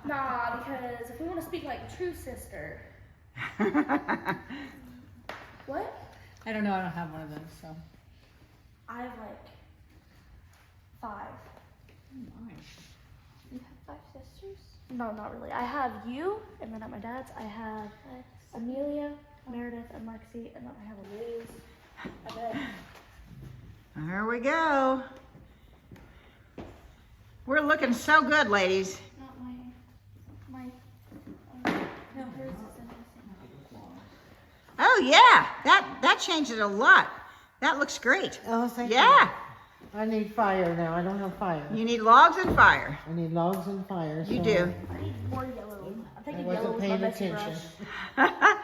Nah, because if we want to speak like a true sister. What? I don't know, I don't have one of those, so. I have like 5. Oh, nice. You have 5 sisters? No, not really. I have you, and then at my dad's, I have Amelia, Meredith, and Lexi, and then I have Liz. I bet. There we go. We're looking so good, ladies. Not my. No, hers is interesting. Oh yeah, that changed it a lot. That looks great. Oh, thank you. Yeah, I need fire now. I don't have fire. you need logs and fire. I need logs and fire. You so do. I need more yellow. I'm taking I yellow wasn't with my paying best attention. brush.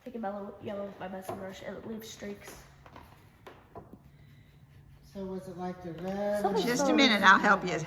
Taking yellow with my best brush. It leaves streaks. So was it like the red? Something Just a minute, I'll help you.